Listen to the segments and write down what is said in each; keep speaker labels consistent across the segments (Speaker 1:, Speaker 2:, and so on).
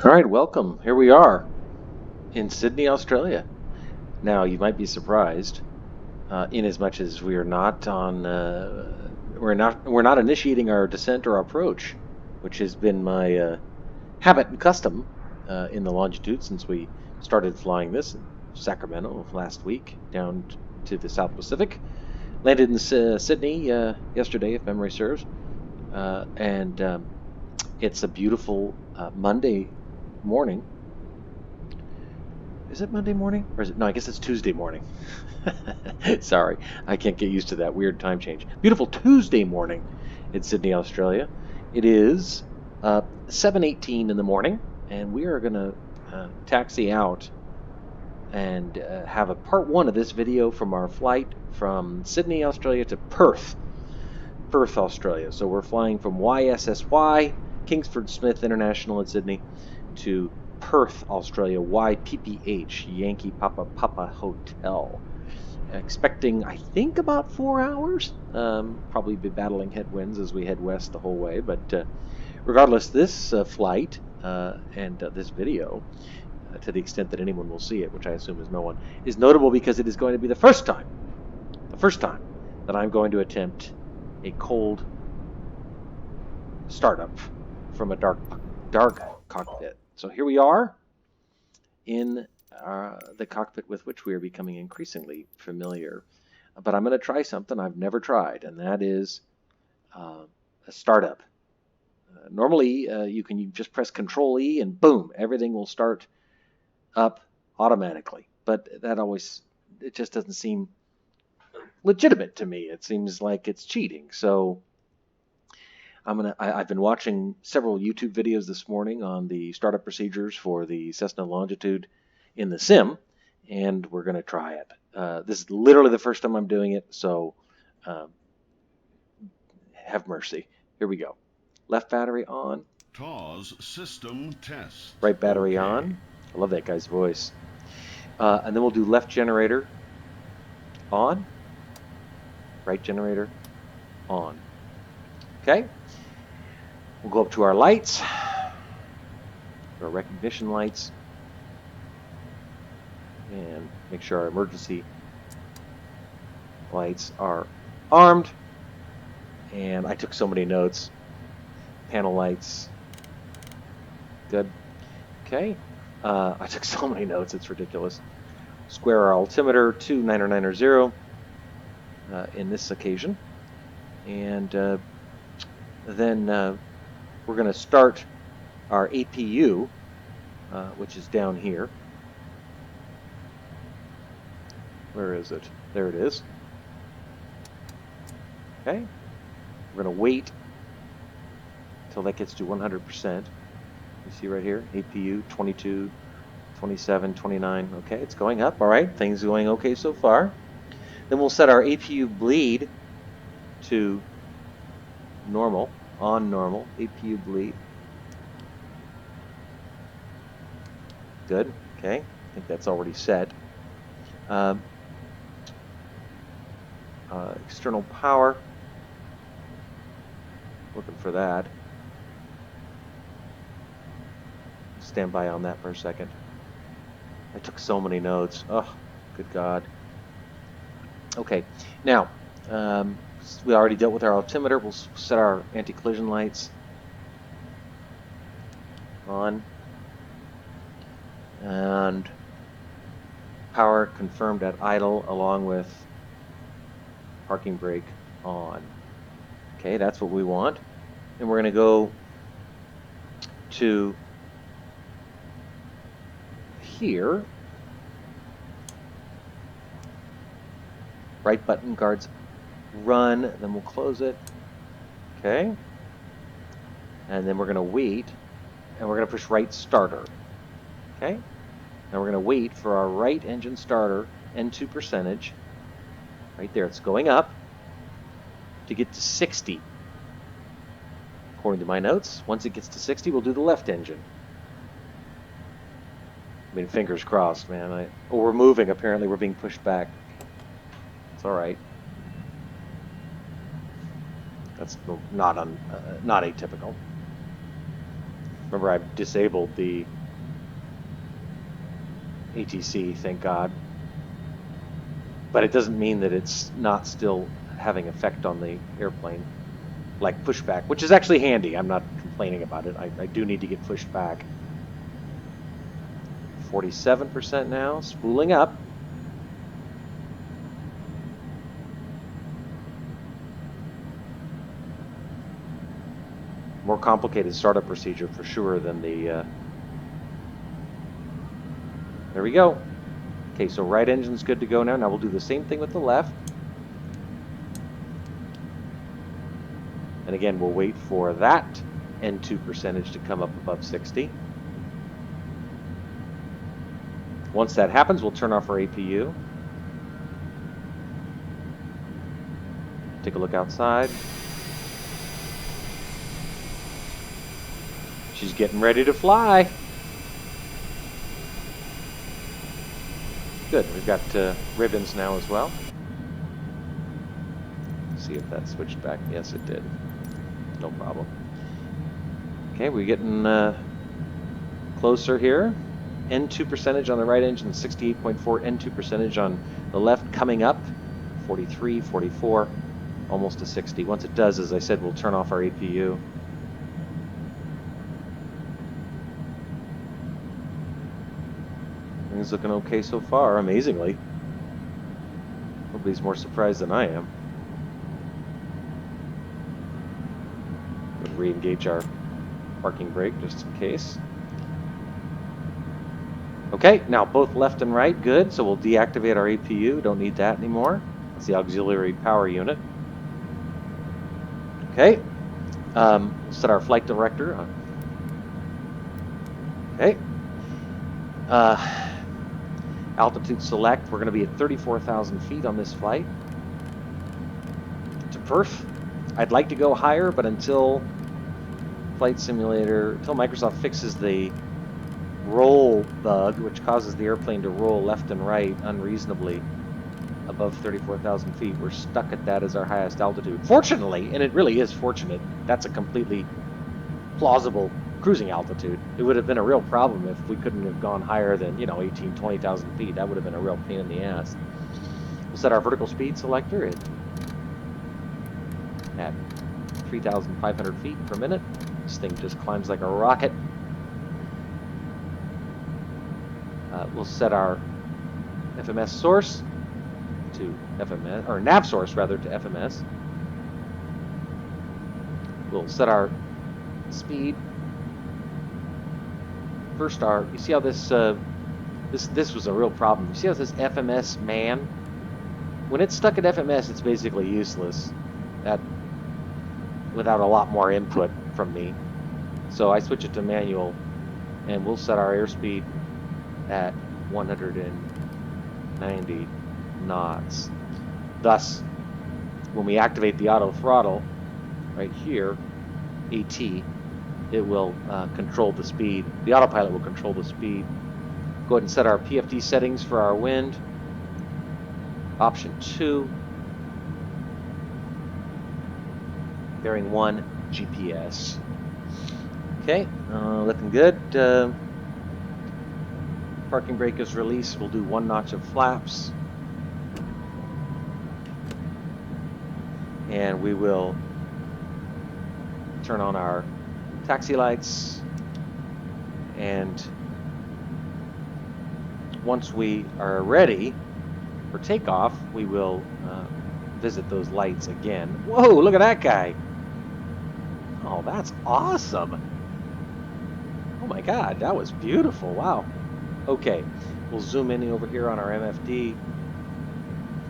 Speaker 1: All right, welcome. Here we are in Sydney, Australia. Now, you might be surprised, in as much as we are not on, we're not initiating our descent or approach, which has been my habit and custom in the Longitude since we started flying this in Sacramento last week down to the South Pacific. Landed in Sydney yesterday, if memory serves, and it's a beautiful Monday morning. Is it Monday morning? Or is it? No, I guess it's Tuesday morning. Sorry, I can't get used to that weird time change. Beautiful Tuesday morning in Sydney, Australia. It is 7:18 in the morning, and we are going to taxi out and have a part one of this video from our flight from Sydney, Australia to Perth, Australia. So we're flying from YSSY, Kingsford Smith International in Sydney, to Perth, Australia, YPPH, Yankee Papa Papa Hotel. Expecting, I think, about 4 hours. Probably be battling headwinds as we head west the whole way. But regardless, this flight and this video, to the extent that anyone will see it, which I assume is no one, is notable because it is going to be the first time that I'm going to attempt a cold startup from a dark cockpit. So here we are in the cockpit with which we are becoming increasingly familiar. But I'm going to try something I've never tried, and that is a startup. Normally, you can just press Control E and boom, everything will start up automatically. But it just doesn't seem legitimate to me. It seems like it's cheating. So I've been watching several YouTube videos this morning on the startup procedures for the Cessna Longitude in the sim, and we're going to try it. This is literally the first time I'm doing it, so have mercy. Here we go. Left battery on.
Speaker 2: TAWS system test.
Speaker 1: Right battery on. I love that guy's voice. And then we'll do left generator on. Right generator on. Okay. We'll go up to our lights, our recognition lights, and make sure our emergency lights are armed. And I took so many notes. Panel lights. Good. Okay. I took so many notes, it's ridiculous. Square our altimeter to 9090 in this occasion. And then we're going to start our APU, which is down here. Where is it? There it is. Okay. We're going to wait until that gets to 100%. You see right here, APU 22, 27, 29. Okay, it's going up. All right, things going okay so far. Then we'll set our APU bleed to normal, on normal, APU bleed. Good, okay, I think that's already set. External power, looking for that. Stand by on that for a second. I took so many notes. Oh, good God. Okay, now, we already dealt with our altimeter. We'll set our anti-collision lights on. And power confirmed at idle along with parking brake on. Okay, that's what we want. And we're going to go to here. Right button guards run, then we'll close it. Okay. And then we're going to wait, and we're going to push right starter. Okay. Now we're going to wait for our right engine starter, N2 percentage. Right there, it's going up to get to 60. According to my notes, once it gets to 60, we'll do the left engine. I mean, fingers crossed, man. We're moving, apparently. We're being pushed back. It's all right. That's not atypical. Remember, I've disabled the ATC, thank God. But it doesn't mean that it's not still having effect on the airplane, like pushback, which is actually handy. I'm not complaining about it. I do need to get pushed back. 47% now, spooling up. More complicated startup procedure for sure than the... There we go. Okay, so right engine's good to go now. Now we'll do the same thing with the left. And again, we'll wait for that N2 percentage to come up above 60. Once that happens, we'll turn off our APU. Take a look outside. She's getting ready to fly. Good, we've got ribbons now as well. See if that switched back. Yes, it did. No problem. Okay, we're getting closer here. N2 percentage on the right engine, 68.4. N2 percentage on the left coming up, 43, 44, almost to 60. Once it does, as I said, we'll turn off our APU. Everything's looking okay so far, amazingly. Nobody's more surprised than I am. We'll re-engage our parking brake just in case. Okay, now both left and right, good. So we'll deactivate our APU. Don't need that anymore. That's the auxiliary power unit. Okay, set our flight director on. Okay. Altitude select. We're going to be at 34,000 feet on this flight to Perth. I'd like to go higher, but until Flight Simulator, until Microsoft fixes the roll bug, which causes the airplane to roll left and right unreasonably above 34,000 feet, we're stuck at that as our highest altitude. Fortunately, and it really is fortunate, that's a completely plausible cruising altitude. It would have been a real problem if we couldn't have gone higher than, 18, 20,000 feet. That would have been a real pain in the ass. We'll set our vertical speed selector at 3,500 feet per minute. This thing just climbs like a rocket. We'll set our FMS source to FMS, or nav source rather to FMS. We'll set our speed. First, you see how this was a real problem. You see how this FMS man, when it's stuck at FMS, it's basically useless. Without a lot more input from me. So I switch it to manual, and we'll set our airspeed at 190 knots. Thus, when we activate the auto throttle right here, AT, it will control the speed. The autopilot will control the speed. Go ahead and set our PFD settings for our wind. Option 2. Bearing 1, GPS. Okay, looking good. Parking brake is released. We'll do 1 notch of flaps. And we will turn on our taxi lights. And once we are ready for takeoff, we will visit those lights again. Whoa, look at that guy. Oh, that's awesome. Oh my God, that was beautiful. Wow. Okay, we'll zoom in over here on our MFD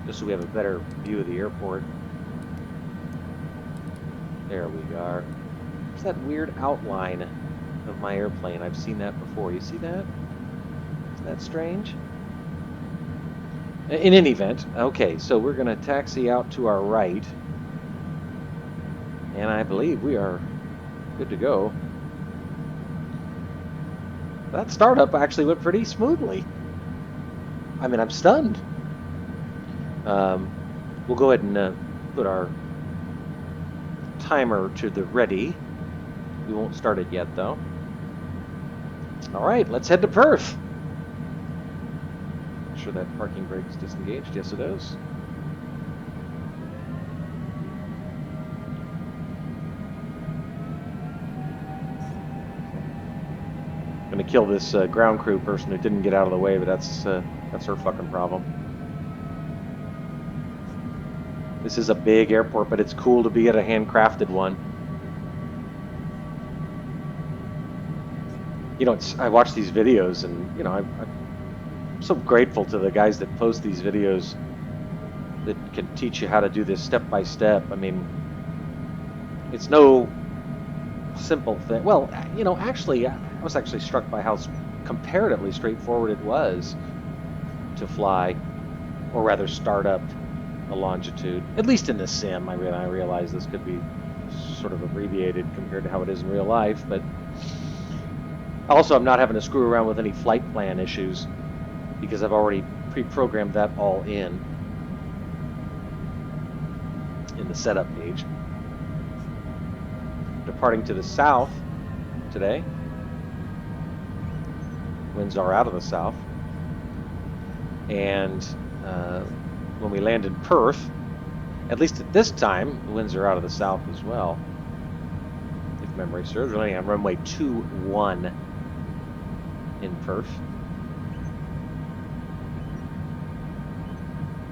Speaker 1: just so we have a better view of the airport. There we are. There's that weird outline of my airplane. I've seen that before. You see that? Isn't that strange? In any event, okay, so we're going to taxi out to our right. And I believe we are good to go. That startup actually went pretty smoothly. I mean, I'm stunned. We'll go ahead and put our timer to the ready. We won't start it yet, though. All right, let's head to Perth. Make sure that parking brake is disengaged. Yes, it is. Gonna kill this ground crew person who didn't get out of the way, but that's her fucking problem. This is a big airport, but it's cool to be at a handcrafted one. You know, I watch these videos, and you know, I'm so grateful to the guys that post these videos that can teach you how to do this step by step. I mean, it's no simple thing. Well, you know, actually, I was actually struck by how comparatively straightforward it was to fly, or rather start up a Longitude. At least in the sim, I realize this could be sort of abbreviated compared to how it is in real life, but also I'm not having to screw around with any flight plan issues because I've already pre-programmed that all in the setup page. Departing to the south today. Winds are out of the south. And when we land in Perth, at least at this time, the winds are out of the south as well. If memory serves, we're landing on runway 21 in Perth.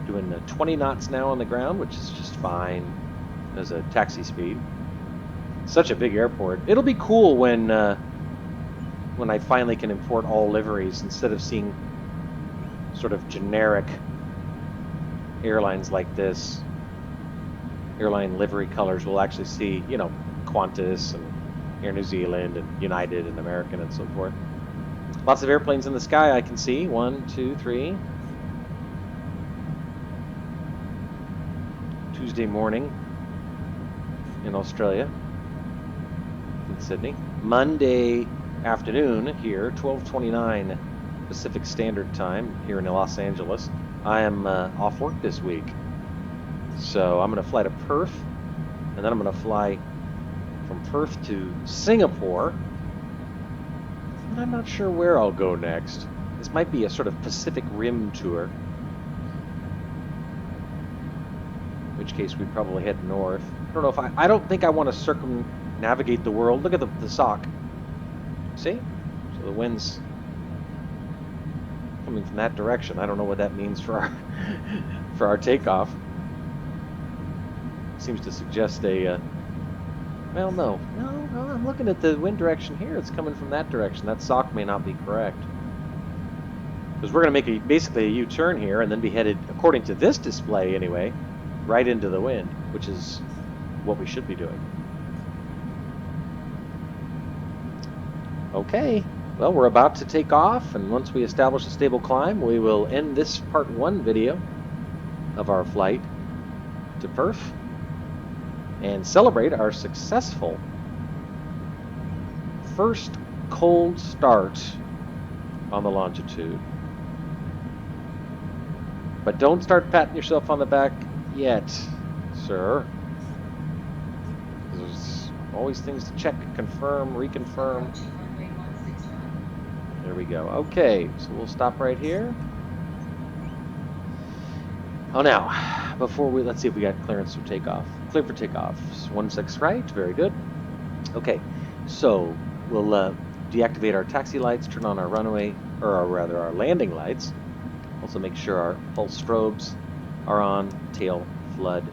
Speaker 1: Doing 20 knots now on the ground, which is just fine as a taxi speed. Such a big airport. It'll be cool when I finally can import all liveries instead of seeing sort of generic airlines like this. Airline livery colors. We'll actually see, you know, Qantas and Air New Zealand and United and American and so forth. Lots of airplanes in the sky I can see. 1, 2, 3. Tuesday morning in Australia, in Sydney. Monday afternoon here, 12:29 Pacific Standard Time here in Los Angeles. I am off work this week. So I'm going to fly to Perth, and then I'm going to fly from Perth to Singapore. And I'm not sure where I'll go next. This might be a sort of Pacific Rim tour. In which case we'd probably head north. I don't know if I don't think I want to circumnavigate the world. Look at the sock. See? So the wind's coming from that direction. I don't know what that means for our takeoff. Seems to suggest a well, no, I'm looking at the wind direction here. It's coming from that direction. That sock may not be correct. Because we're going to make basically a U-turn here and then be headed, according to this display anyway, right into the wind, which is what we should be doing. Okay, well, we're about to take off, and once we establish a stable climb, we will end this part 1 video of our flight to Perth and celebrate our successful first cold start on the Longitude. But don't start patting yourself on the back yet, sir. There's always things to check, confirm, reconfirm. There we go. Okay, so we'll stop right here. Oh, now, before let's see if we got clearance for takeoff. Clear for takeoff. 16 right, very good. Okay, so we'll deactivate our taxi lights, turn on our runway, or rather our landing lights. Also make sure our pulse strobes are on, tail flood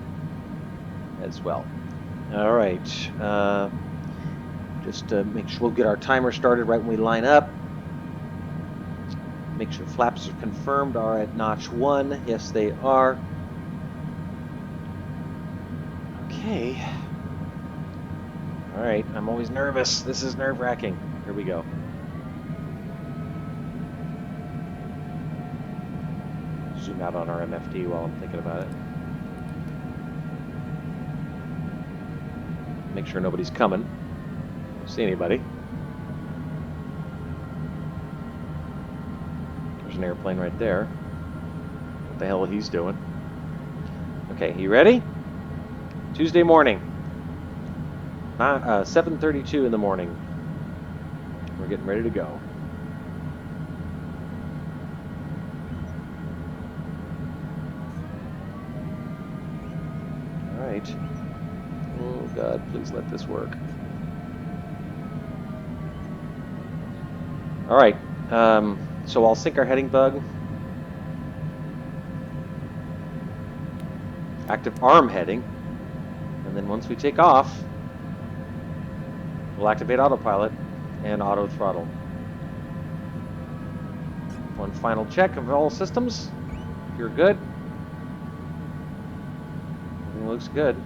Speaker 1: as well. All right, just make sure we'll get our timer started right when we line up. Make sure flaps are confirmed are at notch 1. Yes, they are. Okay. All right, I'm always nervous. This is nerve-wracking. Here we go. Zoom out on our MFD while I'm thinking about it. Make sure nobody's coming. Don't see anybody. There's an airplane right there. What the hell he's doing? Okay, you ready? Tuesday morning. 7:32 in the morning. We're getting ready to go. right. Oh God, please let this work. All right, so I'll sync our heading bug. Active arm heading. And then once we take off, we'll activate autopilot and auto throttle. One final check of all systems. You're good. Everything looks good.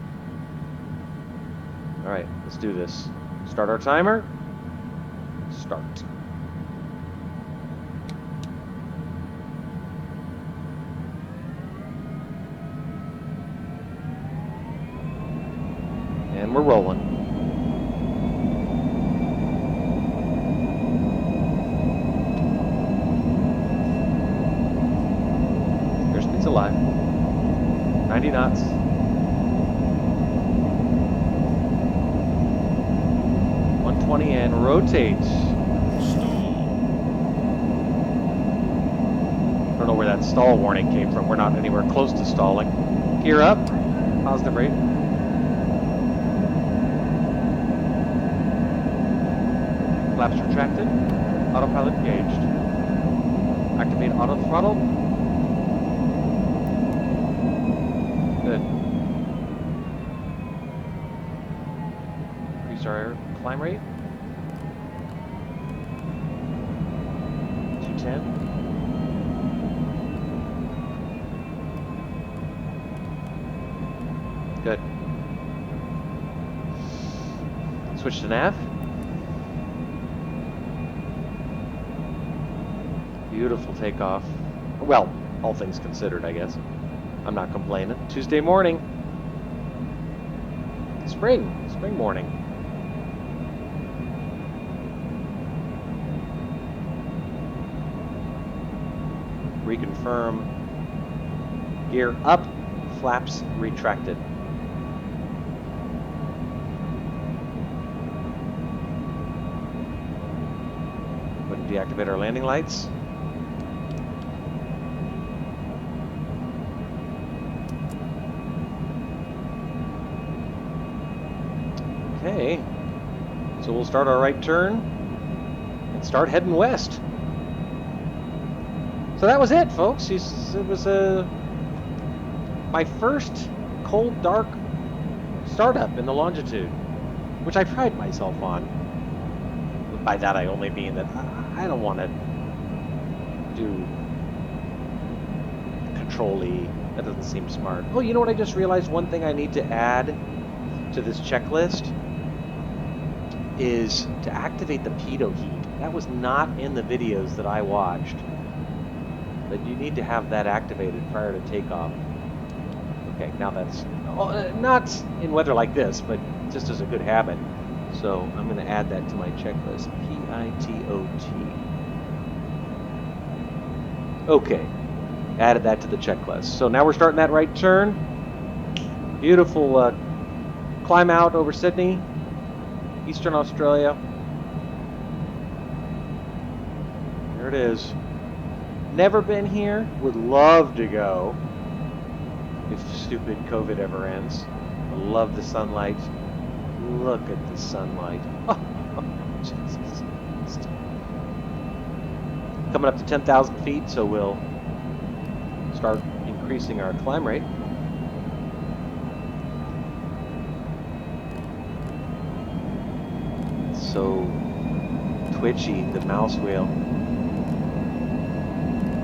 Speaker 1: All right, let's do this. Start our timer. Start. And we're rolling. Airspeed's alive. 90 knots. And rotate. I don't know where that stall warning came from. We're not anywhere close to stalling. Gear up. Positive rate. Flaps retracted. Autopilot engaged. Activate auto throttle. Good. Increase our climb rate. 210. Good. Switch to nav. Beautiful takeoff. Well, all things considered, I guess. I'm not complaining. Tuesday morning. Spring morning. Reconfirm. Gear up, flaps retracted. Go ahead and deactivate our landing lights. Okay, so we'll start our right turn and start heading west. So that was it, folks. It was my first cold, dark startup in the Longitude, which I pride myself on. By that I only mean that I don't want to do control-y. That doesn't seem smart. Oh, you know what I just realized? One thing I need to add to this checklist is to activate the pitot heat. That was not in the videos that I watched. But you need to have that activated prior to takeoff. Okay, now that's not in weather like this, but just as a good habit. So I'm going to add that to my checklist. P-I-T-O-T. Okay, added that to the checklist. So now we're starting that right turn. Beautiful climb out over Sydney, Eastern Australia. There it is. Never been here. Would love to go if stupid COVID ever ends. I love the sunlight. Look at the sunlight. Oh, Jesus. Coming up to 10,000 feet, so we'll start increasing our climb rate. So twitchy, the mouse wheel.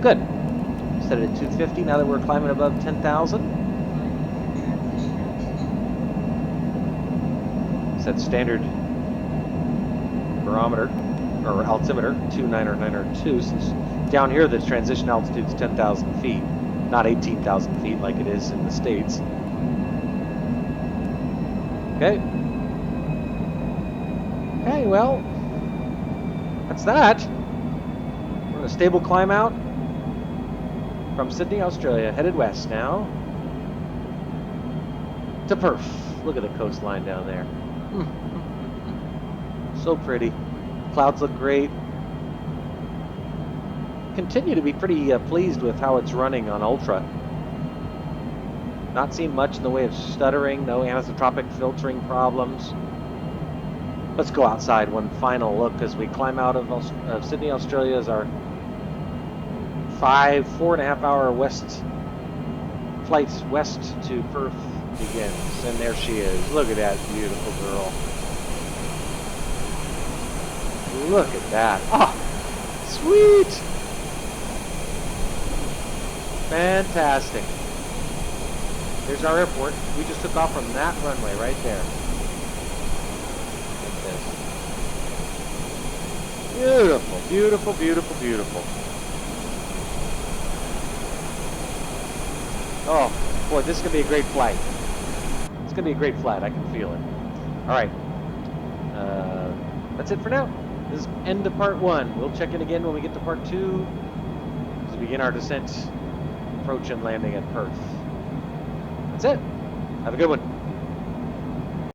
Speaker 1: Good. Set it at 250 now that we're climbing above 10,000. Set standard barometer or altimeter 29902, since down here the transition altitude is 10,000 feet, not 18,000 feet like it is in the States. Okay. Okay, well, that's that. We're in a stable climb out from Sydney, Australia, headed west now to Perth. Look at the coastline down there. So pretty. Clouds look great. Continue to be pretty pleased with how it's running on Ultra. Not seen much in the way of stuttering, no anisotropic filtering problems. Let's go outside one final look as we climb out of Sydney, Australia, as our 4.5 hour west flight west to Perth begins. And there she is. Look at that beautiful girl. Look at that. Oh, sweet. Fantastic. There's our airport. We just took off from that runway right there. Like this. Beautiful, beautiful, beautiful, beautiful. Oh, boy, this is going to be a great flight. It's going to be a great flight. I can feel it. All right. That's it for now. This is end of part 1. We'll check in again when we get to part 2 as we begin our descent, approach, and landing at Perth. That's it. Have a good one.